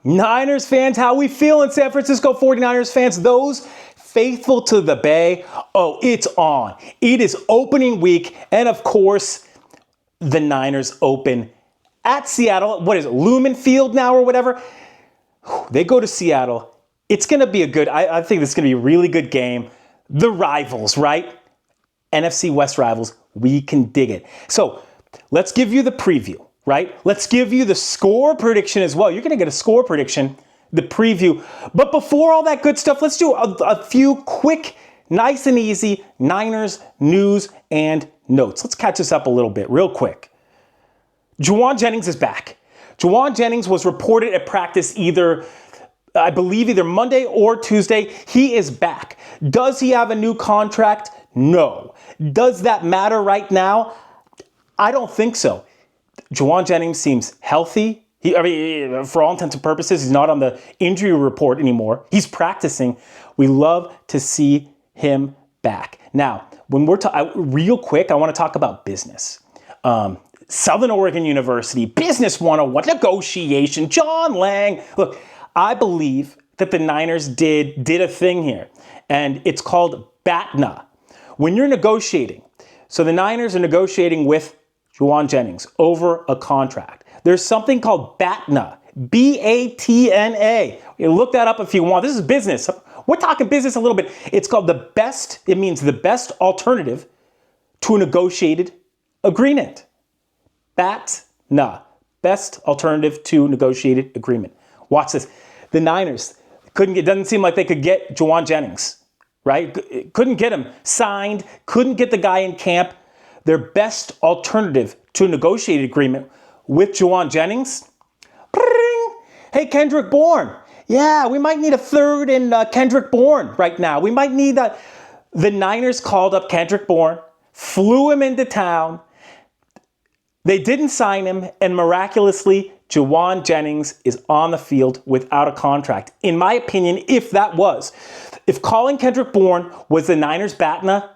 Niners fans, how we feeling? San Francisco 49ers fans, those faithful to the Bay, oh, it's on. It is opening week, and of course, the Niners open at Seattle. What is it, Lumen Field now or whatever? They go to Seattle. It's going to be I think this is going to be a really good game. The rivals, right? NFC West rivals, we can dig it. So let's give you the preview. Right? Let's give you the score prediction as well. You're going to get a score prediction, the preview. But before all that good stuff, let's do a few quick, nice and easy Niners news and notes. Let's catch this up a little bit real quick. Jauan Jennings is back. Jauan Jennings was reported at practice I believe either Monday or Tuesday. He is back. Does he have a new contract? No. Does that matter right now? I don't think so. Jauan Jennings seems healthy. For all intents and purposes, he's not on the injury report anymore. He's practicing. We love to see him back. Now, when real quick, I want to talk about business. Southern Oregon University, Business 101, negotiation, John Lang. Look, I believe that the Niners did a thing here, and it's called BATNA. When you're negotiating, so the Niners are negotiating with Jauan Jennings over a contract. There's something called BATNA, B-A-T-N-A. You look that up if you want. This is business. We're talking business a little bit. It's called it means the best alternative to a negotiated agreement. BATNA, best alternative to negotiated agreement. Watch this. The Niners doesn't seem like they could get Jauan Jennings, right? Couldn't get him signed, couldn't get the guy in camp. Their best alternative to a negotiated agreement with Jauan Jennings. Hey, Kendrick Bourne. Yeah, we might need a third in Kendrick Bourne right now. We might need that. The Niners called up Kendrick Bourne, flew him into town. They didn't sign him, and miraculously, Jauan Jennings is on the field without a contract. In my opinion, if calling Kendrick Bourne was the Niners' BATNA,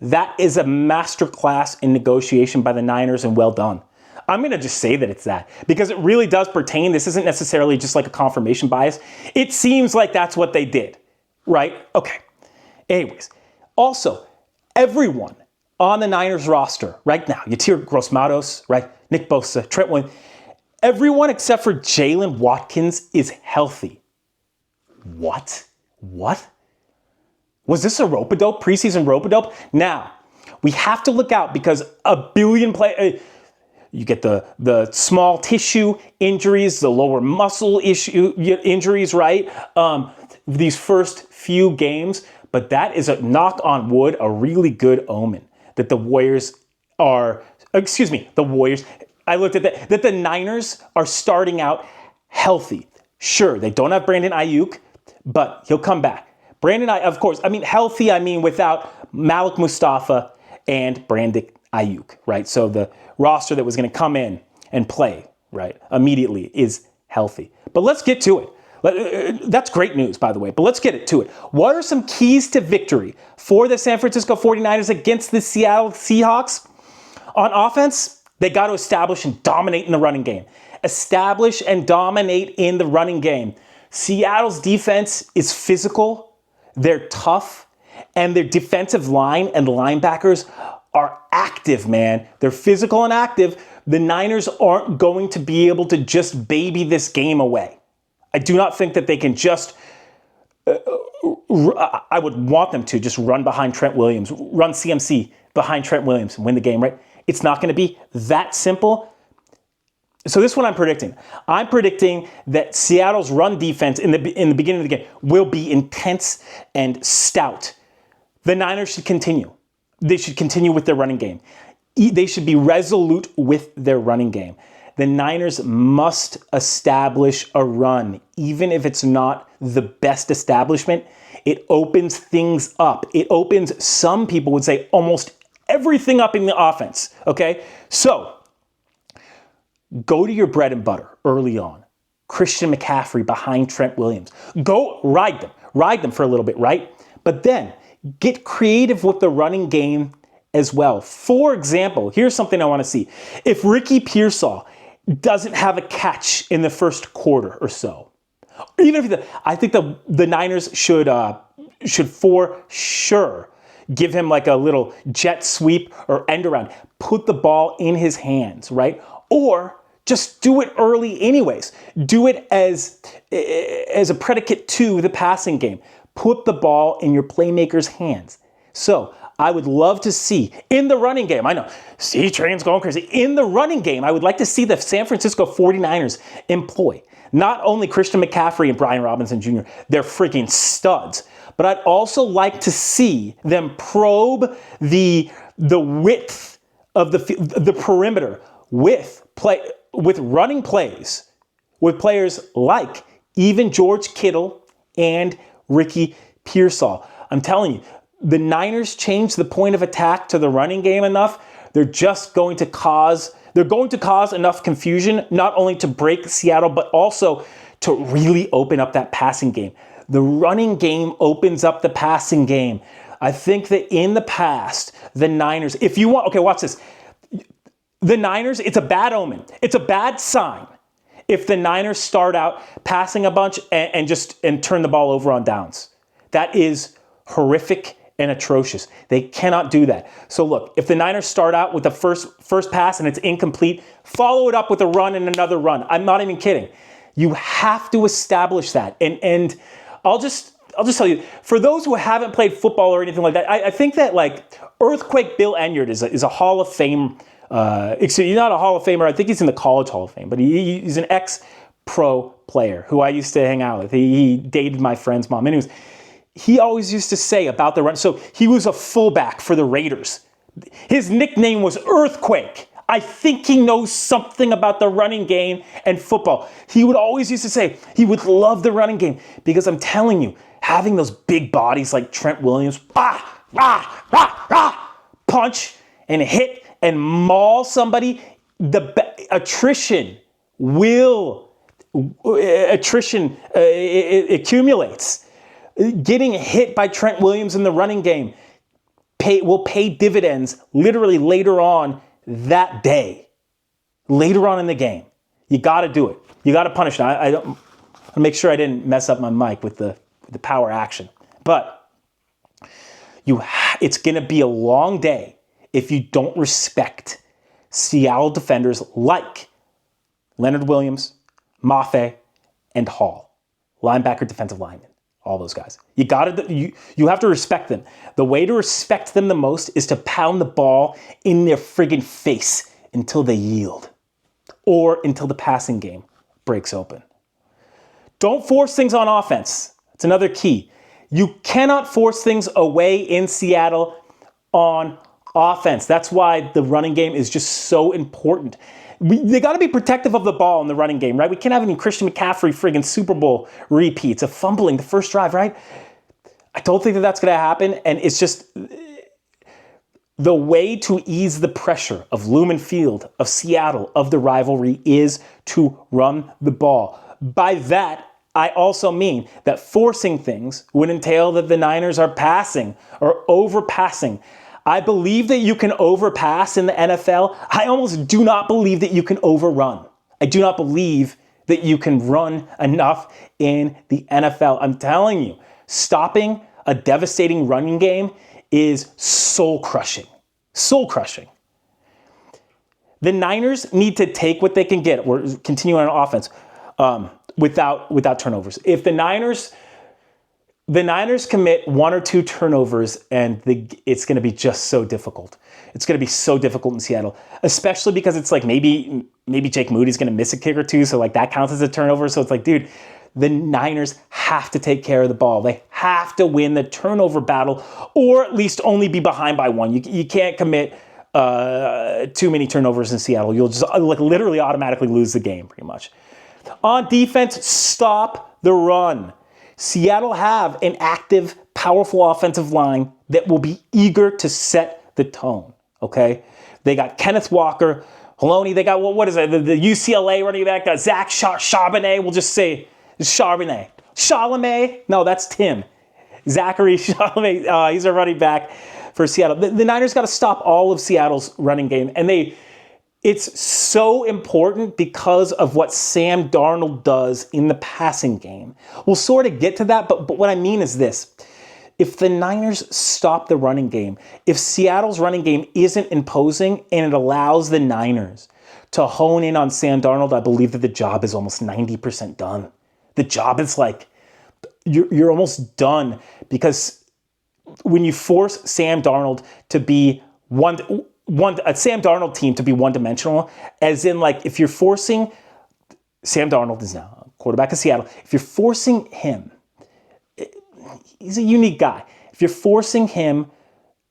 that is a masterclass in negotiation by the Niners, and well done. I'm going to just say that it's that because it really does pertain. This isn't necessarily just like a confirmation bias. It seems like that's what they did, right? Okay. Anyways, also, everyone on the Niners roster right now, Yatir Gross-Matos, right? Nick Bosa, Trent Williams, everyone except for Jaylin Waktins is healthy. What? Was this a rope-a-dope, preseason rope-a-dope? Now, we have to look out because a billion you get the small tissue injuries, the lower muscle injuries, right? These first few games, but that is knock on wood, a really good omen that the the Niners are starting out healthy. Sure, they don't have Brandon Ayuk, but he'll come back. Of course, healthy, without Malik Mustafa and Brandon Ayuk, right? So the roster that was going to come in and play, right, immediately is healthy. But let's get to it. That's great news, by the way, but let's get to it. What are some keys to victory for the San Francisco 49ers against the Seattle Seahawks? On offense, they got to establish and dominate in the running game. Seattle's defense is physical. They're tough, and their defensive line and linebackers are active, man. They're physical and active. The Niners aren't going to be able to just baby this game away. I do not think that they can just, I would want them to just run behind Trent Williams, run CMC behind Trent Williams and win the game, right? It's not going to be that simple. So this is what I'm predicting. I'm predicting that Seattle's run defense in the beginning of the game will be intense and stout. The Niners should continue. They should continue with their running game. They should be resolute with their running game. The Niners must establish a run, even if it's not the best establishment. It opens things up. It opens, some people would say, almost everything up in the offense, okay? So, go to your bread and butter early on. Christian McCaffrey behind Trent Williams. Go ride them for a little bit, right? But then get creative with the running game as well. For example, here's something I want to see. If Ricky Pearsall doesn't have a catch in the first quarter or so, even if I think the Niners should for sure give him like a little jet sweep or end around. Put the ball in his hands, right? Or just do it early anyways. Do it as a predicate to the passing game. Put the ball in your playmaker's hands. So I would love to see in the running game, I know, C-Train's going crazy. In the running game, I would like to see the San Francisco 49ers employ not only Christian McCaffrey and Brian Robinson Jr., they're freaking studs, but I'd also like to see them probe the width of the perimeter with running plays with players like even George Kittle and Ricky Pearsall. I'm telling you, the Niners change the point of attack to the running game enough, they're going to cause enough confusion, not only to break Seattle, but also to really open up that passing game. The running game opens up the passing game. I think that in the past, the Niners, okay, watch this. The Niners, it's a bad omen. It's a bad sign if the Niners start out passing a bunch and turn the ball over on downs. That is horrific and atrocious. They cannot do that. So look, if the Niners start out with the first pass and it's incomplete, follow it up with a run and another run. I'm not even kidding. You have to establish that. And I'll just tell you, for those who haven't played football or anything like that, I think that like Earthquake Bill Enyard is a Hall of Fame. He's not a Hall of Famer. I think he's in the College Hall of Fame, but he's an ex-pro player who I used to hang out with. He dated my friend's mom. Anyways, he always used to say about the run. So he was a fullback for the Raiders. His nickname was Earthquake. I think he knows something about the running game and football. He would always used to say he would love the running game because I'm telling you, having those big bodies like Trent Williams, punch and hit and maul somebody, attrition accumulates. Getting hit by Trent Williams in the running game will pay dividends literally later on that day. Later on in the game. You got to do it. You got to punish it. I don't make sure I didn't mess up my mic with the power action. But it's going to be a long day if you don't respect Seattle defenders like Leonard Williams, Mafe, and Hall. Linebacker, defensive lineman. All those guys. You have to respect them. The way to respect them the most is to pound the ball in their friggin' face until they yield. Or until the passing game breaks open. Don't force things on offense. That's another key. You cannot force things away in Seattle on offense. That's why the running game is just so important. They got to be protective of the ball in the running game, right? We can't have any Christian McCaffrey friggin' Super Bowl repeats of fumbling the first drive, right? I don't think that that's going to happen. And it's just the way to ease the pressure of Lumen Field, of Seattle, of the rivalry is to run the ball. By that, I also mean that forcing things would entail that the Niners are passing or overpassing. I believe that you can overpass in the NFL. I almost do not believe that you can overrun. I do not believe that you can run enough in the NFL. I'm telling you, stopping a devastating running game is soul-crushing. Soul-crushing. The Niners need to take what they can get. We're continuing on offense without turnovers. If the Niners commit one or two turnovers and it's going to be just so difficult. It's going to be so difficult in Seattle, especially because it's like maybe Jake Moody's going to miss a kick or two. So like that counts as a turnover. So it's like, dude, the Niners have to take care of the ball. They have to win the turnover battle or at least only be behind by one. You can't commit too many turnovers in Seattle. You'll just like literally automatically lose the game pretty much. On defense, stop the run. Seattle have an active, powerful offensive line that will be eager to set the tone, okay? They got Kenneth Walker, Haloney, they got, what is it, the UCLA running back, Zach Charbonnet, we'll just say Charbonnet. Chalamet? No, that's Tim. Zachary Chalamet, he's a running back for Seattle. The Niners got to stop all of Seattle's running game, and It's so important because of what Sam Darnold does in the passing game. We'll sort of get to that, but what I mean is this. If the Niners stop the running game, if Seattle's running game isn't imposing and it allows the Niners to hone in on Sam Darnold, I believe that the job is almost 90% done. The job is like, you're almost done, because when you force Sam Darnold to be a Sam Darnold team to be one-dimensional, as in, like, if you're forcing, Sam Darnold is now quarterback of Seattle, if you're forcing him, he's a unique guy. If you're forcing him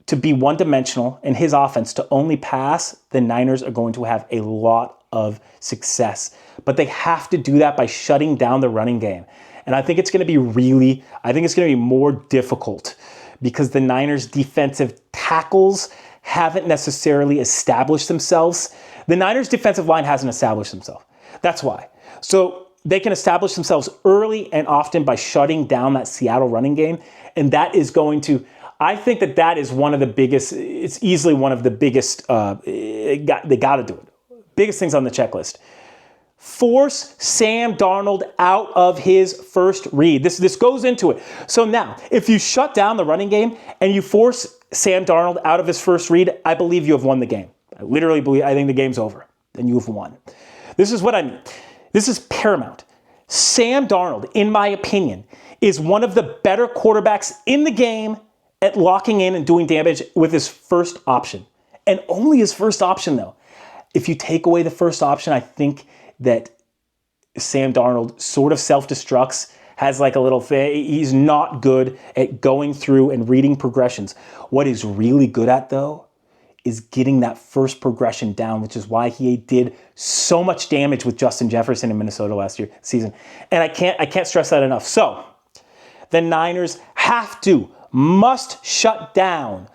to be one-dimensional and his offense to only pass, the Niners are going to have a lot of success. But they have to do that by shutting down the running game. And I think it's going to be more difficult because the Niners' defensive tackles haven't necessarily established themselves. The Niners' defensive line hasn't established themselves. That's why. So they can establish themselves early and often by shutting down that Seattle running game. And that is going to, I think that is one of the biggest, it's easily one of the biggest, they got to do it. Biggest things on the checklist. Force Sam Darnold out of his first read. This goes into it. So now, if you shut down the running game and you force Sam Darnold out of his first read, I believe you have won the game. I literally believe, I think the game's over. Then you have won. This is what I mean. This is paramount. Sam Darnold, in my opinion, is one of the better quarterbacks in the game at locking in and doing damage with his first option. And only his first option, though. If you take away the first option, I think that Sam Darnold sort of self-destructs, has like a little thing. He's not good at going through and reading progressions. What he's really good at, though, is getting that first progression down, which is why he did so much damage with Justin Jefferson in Minnesota last season. And I can't stress that enough. So the Niners must shut down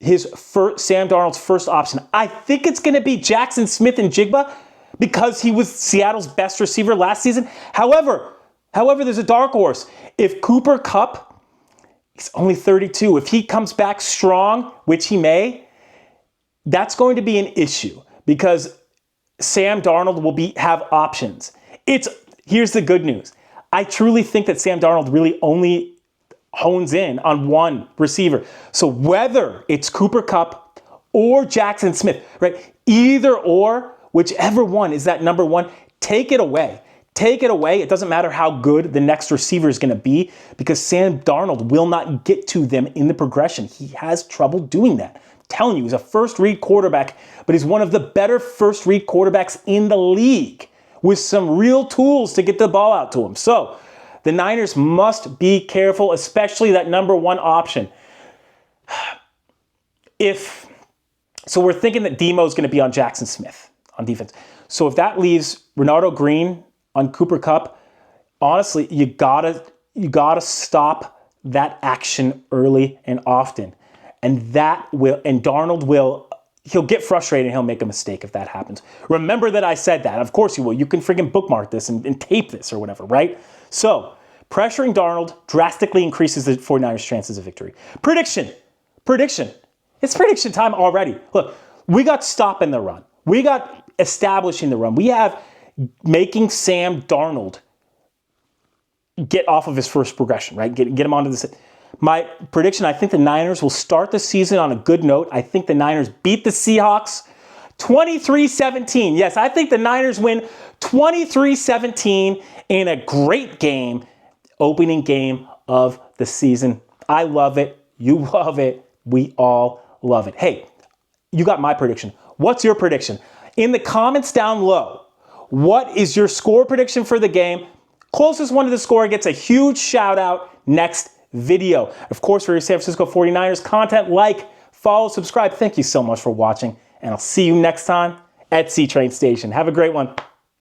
Sam Darnold's first option. I think it's going to be Jackson Smith and Jigba, because he was Seattle's best receiver last season. However, there's a dark horse. If Cooper Kupp, he's only 32, if he comes back strong, which he may, that's going to be an issue because Sam Darnold will have options. Here's the good news. I truly think that Sam Darnold really only hones in on one receiver. So whether it's Cooper Kupp or Jackson Smith, right? Either or, whichever one is that number one, take it away. Take it away. It doesn't matter how good the next receiver is going to be because Sam Darnold will not get to them in the progression. He has trouble doing that. I'm telling you, he's a first-read quarterback, but he's one of the better first-read quarterbacks in the league with some real tools to get the ball out to him. So the Niners must be careful, especially that number one option. So we're thinking that Demo's going to be on Jackson Smith on defense. So if that leaves Renardo Green on Cooper Kupp, honestly, you gotta stop that action early and often. And Darnold he'll get frustrated and he'll make a mistake if that happens. Remember that I said that. Of course you will. You can freaking bookmark this and tape this or whatever, right? So pressuring Darnold drastically increases the 49ers' chances of victory. Prediction. It's prediction time already. Look, we got stopping the run. We got establishing the run. We have making Sam Darnold get off of his first progression, right? Get him onto this. My prediction, I think the Niners will start the season on a good note. I think the Niners beat the Seahawks 23-17. Yes, I think the Niners win 23-17 in a great game, opening game of the season. I love it. You love it. We all love it. Hey, you got my prediction. What's your prediction? In the comments down low, what is your score prediction for the game? Closest one to the score gets a huge shout out next video. Of course, for your San Francisco 49ers content, like, follow, subscribe. Thank you so much for watching, and I'll see you next time at C Train Station. Have a great one.